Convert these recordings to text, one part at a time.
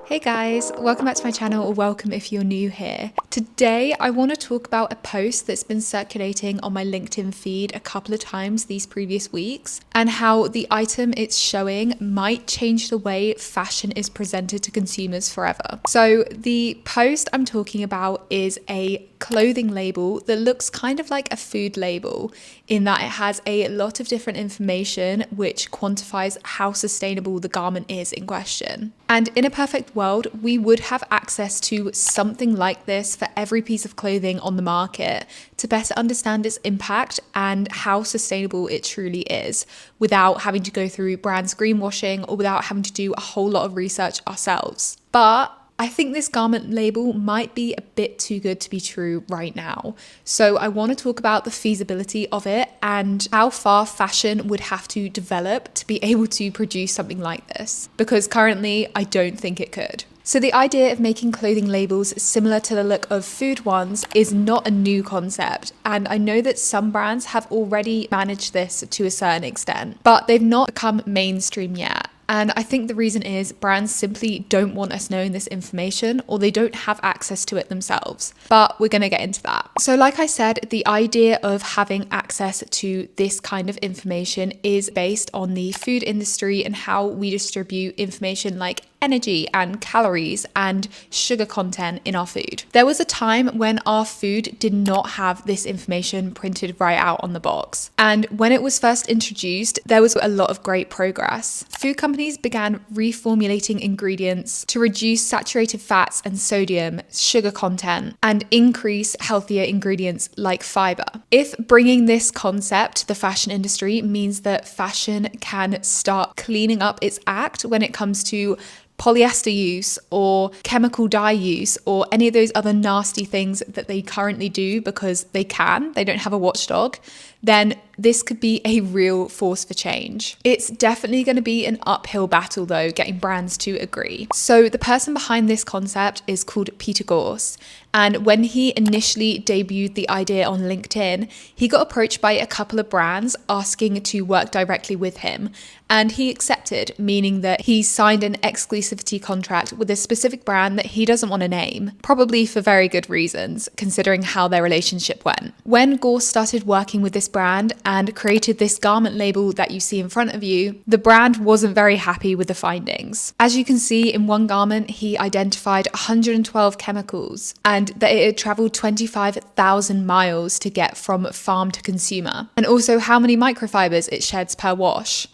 Hey guys, welcome back to my channel, or welcome if you're new here. Today I want to talk about a post that's been circulating on my LinkedIn feed a couple of times these previous weeks, and how the item it's showing might change the way fashion is presented to consumers forever. So the post I'm talking about is a clothing label that looks kind of like a food label in that it has a lot of different information which quantifies how sustainable the garment is in question. And in a perfect world, we would have access to something like this for every piece of clothing on the market to better understand its impact and how sustainable it truly is, without having to go through brands greenwashing or without having to do a whole lot of research ourselves. But I think this garment label might be a bit too good to be true right now. So I want to talk about the feasibility of it and how far fashion would have to develop to be able to produce something like this, because currently I don't think it could. So the idea of making clothing labels similar to the look of food ones is not a new concept, and I know that some brands have already managed this to a certain extent, but they've not become mainstream yet. And I think the reason is brands simply don't want us knowing this information, or they don't have access to it themselves. But we're going to get into that. So like I said, the idea of having access to this kind of information is based on the food industry and how we distribute information like energy and calories and sugar content in our food. There was a time when our food did not have this information printed right out on the box. And when it was first introduced, there was a lot of great progress. Food companies began reformulating ingredients to reduce saturated fats and sodium, sugar content, and increase healthier ingredients like fiber. If bringing this concept to the fashion industry means that fashion can start cleaning up its act when it comes to polyester use or chemical dye use or any of those other nasty things that they currently do because they don't have a watchdog, then this could be a real force for change. It's definitely going to be an uphill battle though, getting brands to agree. So the person behind this concept is called Peter Gorse. And when he initially debuted the idea on LinkedIn, he got approached by a couple of brands asking to work directly with him. And he accepted, meaning that he signed an exclusivity contract with a specific brand that he doesn't want to name, probably for very good reasons, considering how their relationship went. When Gorse started working with this brand and created this garment label that you see in front of you, the brand wasn't very happy with the findings. As you can see, in one garment, he identified 112 chemicals and that it had traveled 25,000 miles to get from farm to consumer, and also how many microfibers it sheds per wash.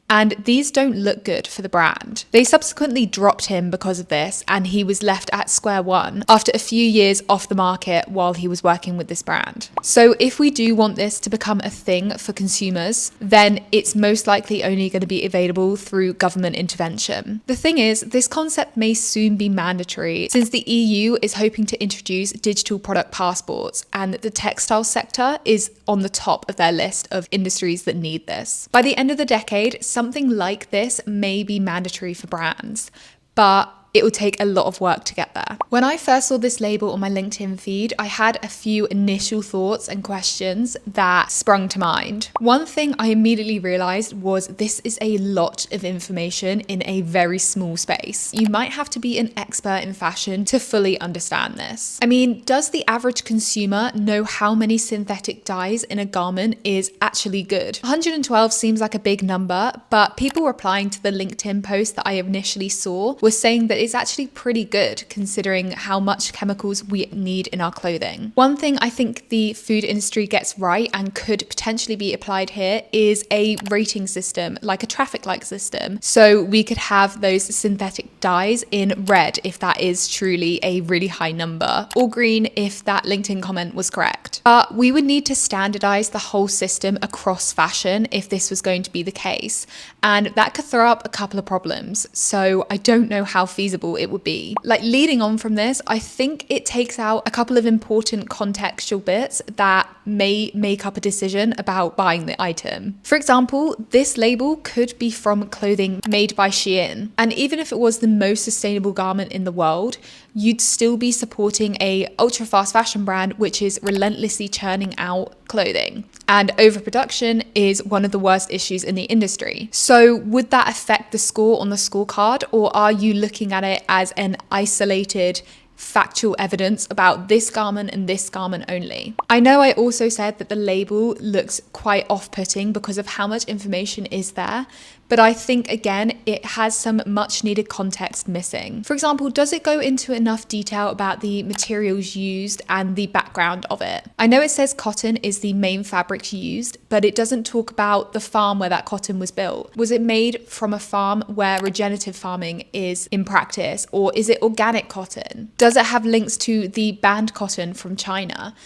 And these don't look good for the brand. They subsequently dropped him because of this, and he was left at square one after a few years off the market while he was working with this brand. So if we do want this to become a thing for consumers, then it's most likely only going to be available through government intervention. The thing is, this concept may soon be mandatory since the EU is hoping to introduce digital product passports, and the textile sector is on the top of their list of industries that need this. By the end of the decade, something like this may be mandatory for brands, but it will take a lot of work to get there. When I first saw this label on my LinkedIn feed, I had a few initial thoughts and questions that sprung to mind. One thing I immediately realized was this is a lot of information in a very small space. You might have to be an expert in fashion to fully understand this. I mean, does the average consumer know how many synthetic dyes in a garment is actually good? 112 seems like a big number, but people replying to the LinkedIn post that I initially saw were saying that it's actually pretty good considering how much chemicals we need in our clothing. One thing I think the food industry gets right and could potentially be applied here is a rating system, like a traffic light system. So we could have those synthetic dyes in red if that is truly a really high number, or green if that LinkedIn comment was correct. But we would need to standardize the whole system across fashion if this was going to be the case. And that could throw up a couple of problems. So I don't know how feasible it would be. Like, leading on from this, I think it takes out a couple of important contextual bits that may make up a decision about buying the item. For example, this label could be from clothing made by Shein. And even if it was the most sustainable garment in the world, you'd still be supporting a ultra fast fashion brand which is relentlessly churning out clothing. And overproduction is one of the worst issues in the industry. So would that affect the score on the scorecard, or are you looking at it as an isolated factual evidence about this garment and this garment only? I know I also said that the label looks quite off-putting because of how much information is there, but I think again, it has some much needed context missing. For example, does it go into enough detail about the materials used and the background of it? I know it says cotton is the main fabric used, but it doesn't talk about the farm where that cotton was built. Was it made from a farm where regenerative farming is in practice, or is it organic cotton? Does it have links to the banned cotton from China?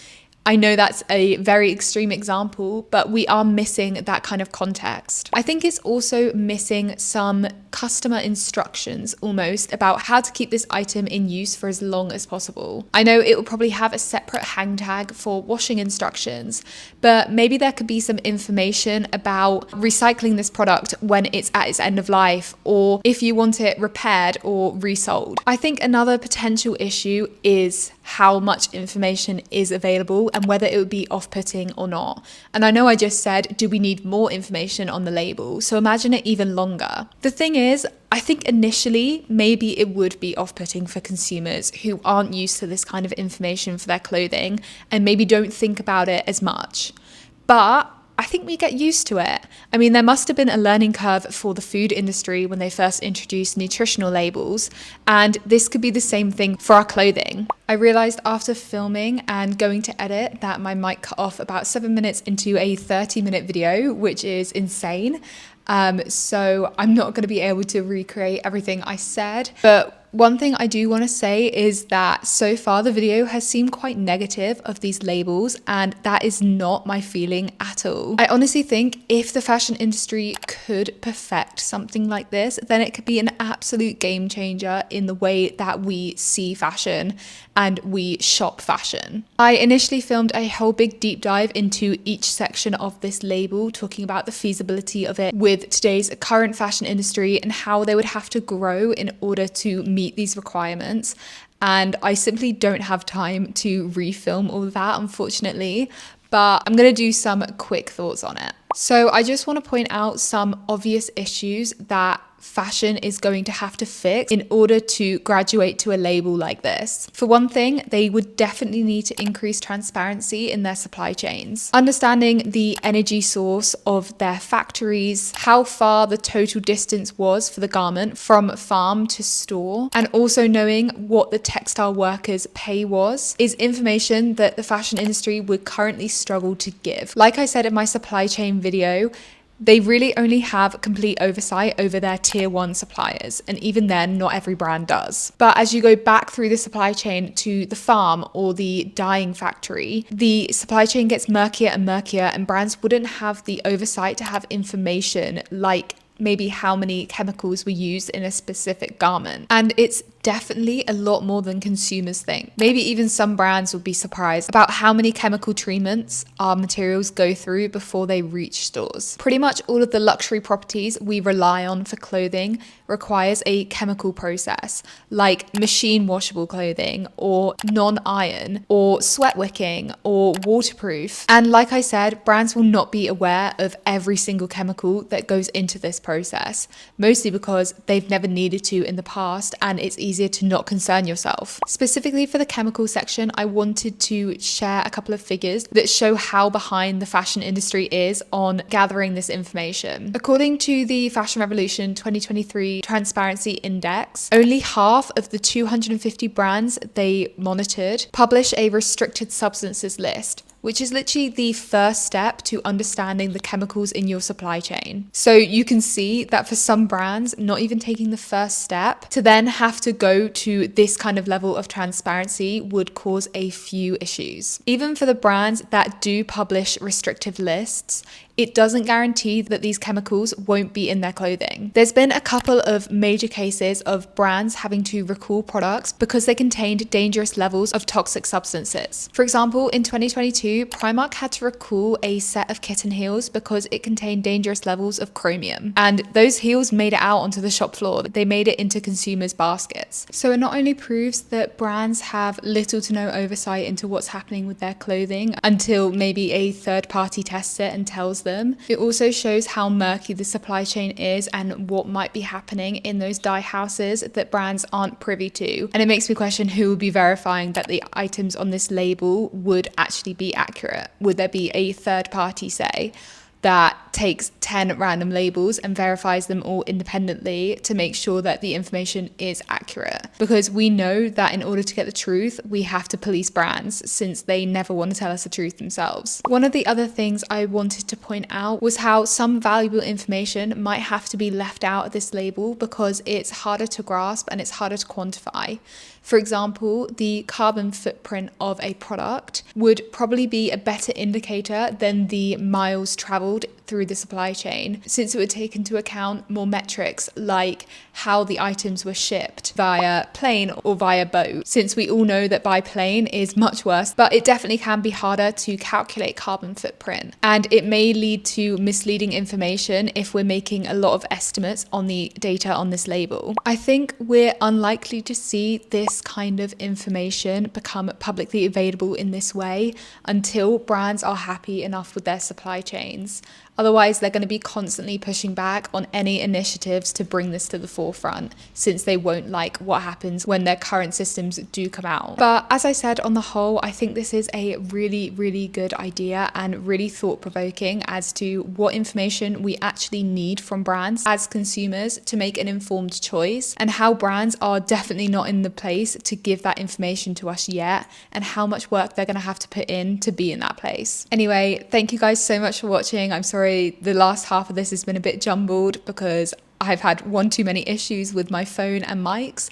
I know that's a very extreme example, but we are missing that kind of context. I think it's also missing some customer instructions almost about how to keep this item in use for as long as possible. I know it will probably have a separate hang tag for washing instructions, but maybe there could be some information about recycling this product when it's at its end of life, or if you want it repaired or resold. I think another potential issue is how much information is available and whether it would be off-putting or not. And I know I just said, do we need more information on the label? So imagine it even longer. The thing is, I think initially maybe it would be off-putting for consumers who aren't used to this kind of information for their clothing and maybe don't think about it as much. But I think we get used to it. I mean, there must have been a learning curve for the food industry when they first introduced nutritional labels, and this could be the same thing for our clothing. I realized after filming and going to edit that my mic cut off about 7 minutes into a 30-minute video, which is insane. So I'm not going to be able to recreate everything I said, but one thing I do want to say is that so far the video has seemed quite negative of these labels, and that is not my feeling at all. I honestly think if the fashion industry could perfect something like this, then it could be an absolute game changer in the way that we see fashion and we shop fashion. I initially filmed a whole big deep dive into each section of this label, talking about the feasibility of it with today's current fashion industry and how they would have to grow in order to meet these requirements. And I simply don't have time to refilm all of that, unfortunately, but I'm going to do some quick thoughts on it. So I just want to point out some obvious issues that fashion is going to have to fix in order to graduate to a label like this. For one thing, they would definitely need to increase transparency in their supply chains. Understanding the energy source of their factories, how far the total distance was for the garment from farm to store, and also knowing what the textile workers' pay was, is information that the fashion industry would currently struggle to give. Like I said in my supply chain video, they really only have complete oversight over their tier 1 suppliers, and even then, not every brand does. But as you go back through the supply chain to the farm or the dyeing factory, the supply chain gets murkier and murkier, and brands wouldn't have the oversight to have information like maybe how many chemicals were used in a specific garment. And it's definitely a lot more than consumers think. Maybe even some brands will be surprised about how many chemical treatments our materials go through before they reach stores. Pretty much all of the luxury properties we rely on for clothing requires a chemical process, like machine washable clothing or non-iron or sweat wicking or waterproof. And like I said, brands will not be aware of every single chemical that goes into this process, mostly because they've never needed to in the past, and it's easier to not concern yourself. Specifically for the chemical section, I wanted to share a couple of figures that show how behind the fashion industry is on gathering this information. According to the Fashion Revolution 2023 Transparency Index, only half of the 250 brands they monitored publish a restricted substances list, which is literally the first step to understanding the chemicals in your supply chain. So you can see that for some brands, not even taking the first step to then have to go to this kind of level of transparency would cause a few issues. Even for the brands that do publish restrictive lists, it doesn't guarantee that these chemicals won't be in their clothing. There's been a couple of major cases of brands having to recall products because they contained dangerous levels of toxic substances. For example, in 2022, Primark had to recall a set of kitten heels because it contained dangerous levels of chromium. And those heels made it out onto the shop floor. They made it into consumers' baskets. So it not only proves that brands have little to no oversight into what's happening with their clothing until maybe a third party tests it and tells them, it also shows how murky the supply chain is and what might be happening in those dye houses that brands aren't privy to. And it makes me question who would be verifying that the items on this label would actually be accurate. Would there be a third party, say, that takes 10 random labels and verifies them all independently to make sure that the information is accurate? Because we know that in order to get the truth, we have to police brands since they never want to tell us the truth themselves. One of the other things I wanted to point out was how some valuable information might have to be left out of this label because it's harder to grasp and it's harder to quantify. For example, the carbon footprint of a product would probably be a better indicator than the miles traveled through the supply chain, since it would take into account more metrics like how the items were shipped via plane or via boat, since we all know that by plane is much worse, but it definitely can be harder to calculate carbon footprint. And it may lead to misleading information if we're making a lot of estimates on the data on this label. I think we're unlikely to see this kind of information become publicly available in this way until brands are happy enough with their supply chains. Otherwise, they're going to be constantly pushing back on any initiatives to bring this to the forefront, since they won't like what happens when their current systems do come out. But as I said, on the whole, I think this is a really, really good idea and really thought-provoking as to what information we actually need from brands as consumers to make an informed choice, and how brands are definitely not in the place to give that information to us yet, and how much work they're going to have to put in to be in that place. Anyway, thank you guys so much for watching. I'm sorry the last half of this has been a bit jumbled because I've had one too many issues with my phone and mics.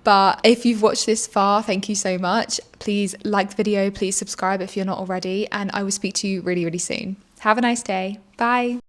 But if you've watched this far, thank you so much. Please like the video, please subscribe if you're not already, and I will speak to you really, really soon. Have a nice day. Bye.